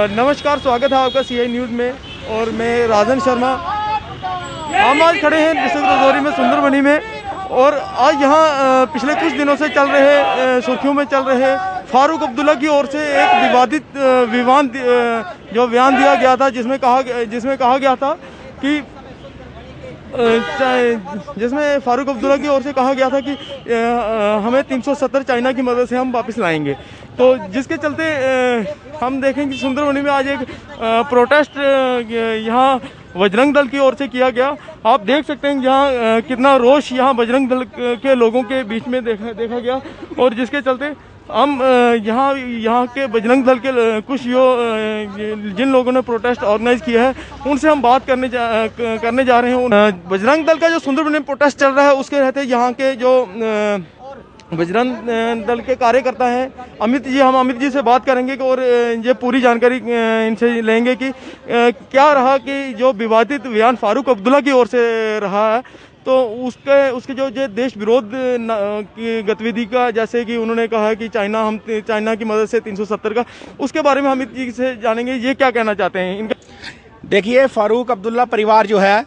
नमस्कार, स्वागत है आपका CI न्यूज़ में। और मैं राजन शर्मा। हम आज खड़े हैं डिस्ट्रिक्ट राजौरी में सुंदरबनी में। और आज यहाँ पिछले कुछ दिनों से चल रहे सुर्खियों में चल रहे फारूक अब्दुल्ला की ओर से एक विवादित जो बयान दिया गया था, जिसमें कहा गया था कि जिसमें फारूक अब्दुल्ला की ओर से कहा गया था कि हमें 370 चाइना की मदद से हम वापस लाएंगे। तो जिसके चलते हम देखें कि सुंदरबनी में आज एक प्रोटेस्ट यहाँ बजरंग दल की ओर से किया गया। आप देख सकते हैं यहाँ कितना रोष यहाँ बजरंग दल के लोगों के बीच में देखा गया। और जिसके चलते हम यहाँ के बजरंग दल के कुछ जिन लोगों ने प्रोटेस्ट ऑर्गेनाइज किया है उनसे हम बात करने जा रहे हैं। बजरंग दल का जो सुंदरबनी में प्रोटेस्ट चल रहा है उसके रहते यहाँ के जो बजरंग दल के कार्यकर्ता हैं अमित जी से बात करेंगे और ये पूरी जानकारी इनसे लेंगे कि क्या रहा कि जो विवादित बयान फारूक अब्दुल्ला की ओर से रहा है, तो उसके जो देश विरोध की गतिविधि का, जैसे कि उन्होंने कहा कि चाइना की मदद से 370 का, उसके बारे में अमित जी से जानेंगे ये क्या कहना चाहते हैं इनका। देखिए, फारूक अब्दुल्ला परिवार जो है,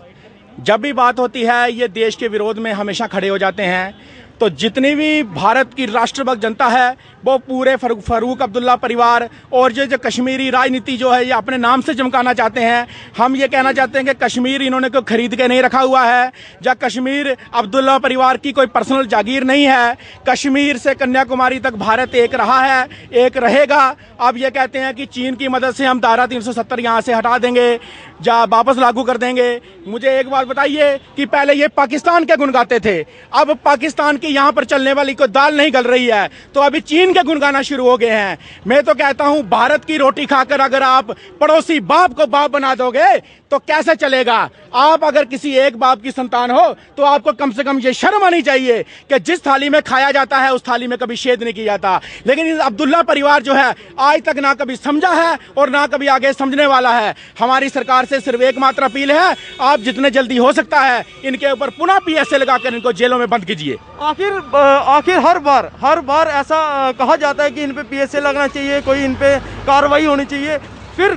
जब भी बात होती है ये देश के विरोध में हमेशा खड़े हो जाते हैं। तो जितनी भी भारत की राष्ट्रभक्त जनता है वो पूरे फारूक अब्दुल्ला परिवार और जो कश्मीरी राजनीति जो है ये अपने नाम से चमकाना चाहते हैं। हम ये कहना चाहते हैं कि कश्मीर इन्होंने कोई खरीद के नहीं रखा हुआ है, या कश्मीर अब्दुल्ला परिवार की कोई पर्सनल जागीर नहीं है। कश्मीर से कन्याकुमारी तक भारत एक रहा है, एक रहेगा। अब ये कहते हैं कि चीन की मदद से हम धारा 370 यहाँ से हटा देंगे, या वापस लागू कर देंगे। मुझे एक बात बताइए कि पहले ये पाकिस्तान के गुण गाते थे, अब पाकिस्तान की यहाँ पर चलने वाली कोई दाल नहीं गल रही है तो अभी चीन के गुण गाना शुरू हो गए हैं। मैं तो कहता हूं, भारत की रोटी खाकर अगर आप पड़ोसी बाप को बाप बना दोगे तो कैसे चलेगा। आप अगर किसी एक बाप की संतान हो तो आपको कम से कम ये शर्म आनी चाहिए कि जिस थाली में खाया जाता है उस थाली में कभी छेद नहीं किया जाता। लेकिन इस अब्दुल्ला परिवार जो है आज तक ना कभी समझा है और ना कभी आगे समझने वाला है। हमारी सरकार से सिर्फ एकमात्र अपील है, आप जितने जल्दी हो सकता है इनके ऊपर पुनः PSA लगाकर इनको जेलों में बंद कीजिए। आखिर हर बार ऐसा कहा जाता है कि इन पे PSA लगना चाहिए, कोई इन पे कार्रवाई होनी चाहिए। फिर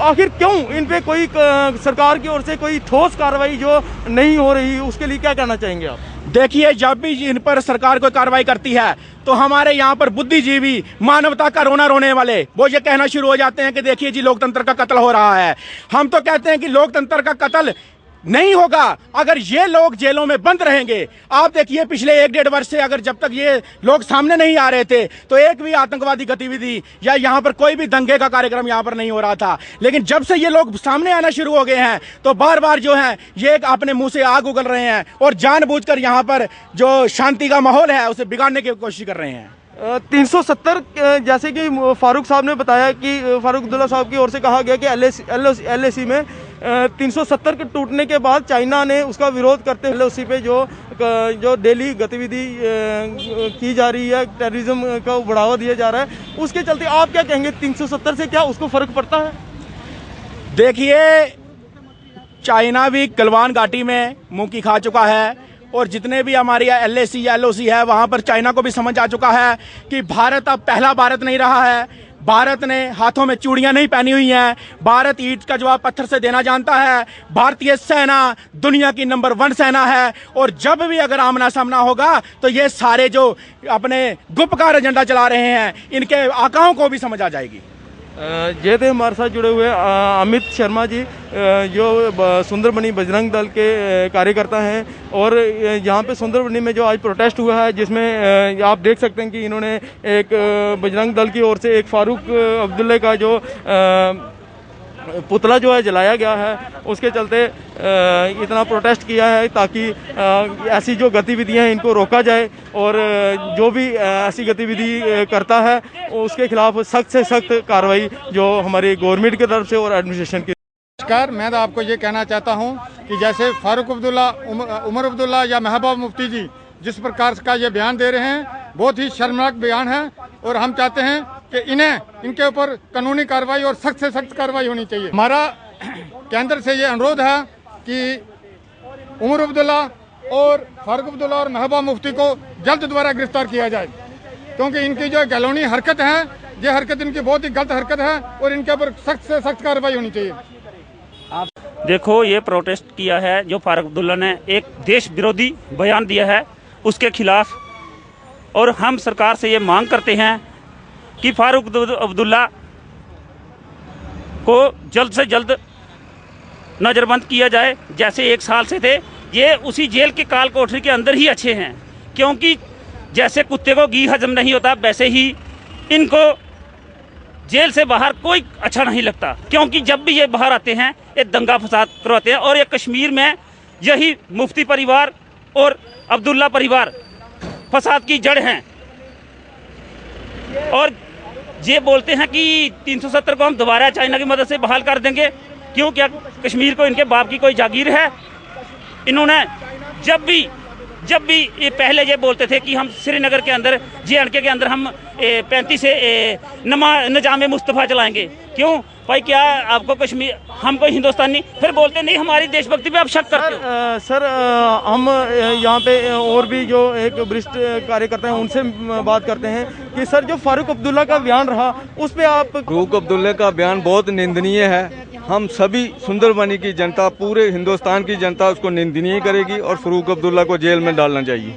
आखिर क्यों इन पे कोई सरकार की ओर से कोई ठोस कार्रवाई जो नहीं हो रही, उसके लिए क्या कहना चाहेंगे आप? देखिए, जब भी इन पर सरकार कोई कार्रवाई करती है तो हमारे यहाँ पर बुद्धिजीवी, मानवता का रोना रोने वाले वो ये कहना शुरू हो जाते हैं कि देखिए जी, लोकतंत्र का कत्ल हो रहा है। हम तो कहते हैं कि लोकतंत्र का कत्ल नहीं होगा अगर ये लोग जेलों में बंद रहेंगे। आप देखिए, पिछले 1-1.5 वर्ष से अगर जब तक ये लोग सामने नहीं आ रहे थे तो एक भी आतंकवादी गतिविधि या यहाँ पर कोई भी दंगे का कार्यक्रम यहाँ पर नहीं हो रहा था। लेकिन जब से ये लोग सामने आना शुरू हो गए हैं तो बार बार जो है ये अपने मुंह से आग उगल रहे हैं और जानबूझकर यहाँ पर जो शांति का माहौल है उसे बिगाड़ने की कोशिश कर रहे हैं। 370 जैसे कि फारूक साहब ने बताया कि फारूक अब्दुल्ला साहब की ओर से कहा गया कि LAC में 370 के टूटने के बाद चाइना ने उसका विरोध करते हुए LAC पे जो डेली गतिविधि की जा रही है, टेररिज्म का बढ़ावा दिया जा रहा है, उसके चलते आप क्या कहेंगे 370 से क्या उसको फर्क पड़ता है? देखिए, चाइना भी गलवान घाटी में मुंह की खा चुका है और जितने भी हमारे LAC या LOC है वहां पर चाइना को भी समझ आ चुका है कि भारत अब पहला भारत नहीं रहा है। भारत ने हाथों में चूड़ियां नहीं पहनी हुई हैं। भारत ईंट का जवाब पत्थर से देना जानता है। भारतीय सेना दुनिया की नंबर 1 सेना है और जब भी अगर आमना सामना होगा तो ये सारे जो अपने गुपकार एजेंडा चला रहे हैं इनके आकाओं को भी समझ आ जाएगी। ये थे हमारे साथ जुड़े हुए अमित शर्मा जी, जो सुंदरबनी बजरंग दल के कार्यकर्ता हैं। और यहाँ पे सुंदरबनी में जो आज प्रोटेस्ट हुआ है, जिसमें आप देख सकते हैं कि इन्होंने एक बजरंग दल की ओर से एक फारूक अब्दुल्ला का जो पुतला जो है जलाया गया है, उसके चलते इतना प्रोटेस्ट किया है ताकि ऐसी जो गतिविधियां हैं इनको रोका जाए और जो भी ऐसी गतिविधि करता है उसके खिलाफ सख्त से सख्त कार्रवाई जो हमारी गवर्नमेंट की तरफ से और एडमिनिस्ट्रेशन की। नमस्कार, मैं तो आपको ये कहना चाहता हूँ कि जैसे फारूक अब्दुल्ला, उमर अब्दुल्ला या महबूब मुफ्ती जी जिस प्रकार का ये बयान दे रहे हैं, बहुत ही शर्मनाक बयान है और हम चाहते हैं कि इनके ऊपर कानूनी कार्रवाई और सख्त से सख्त कार्रवाई होनी चाहिए। हमारा केंद्र से ये अनुरोध है कि उमर अब्दुल्ला और फारूक अब्दुल्ला और महबूब मुफ्ती को जल्द दोबारा गिरफ्तार किया जाए, क्योंकि इनकी जो गैलोनी हरकत है ये हरकत इनकी बहुत ही गलत हरकत है और इनके ऊपर सख्त से सख्त कार्रवाई होनी चाहिए। देखो, ये प्रोटेस्ट किया है जो फारूक अब्दुल्ला ने एक देश विरोधी बयान दिया है उसके खिलाफ, और हम सरकार से ये मांग करते हैं कि फारूक अब्दुल्ला को जल्द से जल्द नज़रबंद किया जाए। जैसे 1 साल से थे ये उसी जेल के काल कोठरी के अंदर ही अच्छे हैं, क्योंकि जैसे कुत्ते को घी हजम नहीं होता वैसे ही इनको जेल से बाहर कोई अच्छा नहीं लगता, क्योंकि जब भी ये बाहर आते हैं ये दंगा फसाद करवाते हैं। और ये कश्मीर में यही मुफ्ती परिवार और अब्दुल्ला परिवार फसाद की जड़ हैं। और ये बोलते हैं कि 370 को हम दोबारा चाइना की मदद से बहाल कर देंगे। क्यों? क्या कश्मीर को इनके बाप की कोई जागीर है? इन्होंने जब भी ये पहले ये बोलते थे कि हम श्रीनगर के अंदर JNK के अंदर हम 35 से निजाम मुस्तफ़ा चलाएंगे। क्यों भाई? क्या आपको कश्मीर, हम कोई हिंदुस्तानी? फिर बोलते नहीं हमारी देशभक्ति पे आप शक करते हो। सर हम यहाँ पे और भी जो एक वरिष्ठ कार्यकर्ता हैं उनसे बात करते हैं कि सर जो फारूक अब्दुल्ला का बयान रहा उस पे आप। फारूक अब्दुल्ला का बयान बहुत निंदनीय है। हम सभी सुंदरबनी की जनता, पूरे हिंदुस्तान की जनता उसको निंदनीय करेगी और फारूक अब्दुल्ला को जेल में डालना चाहिए।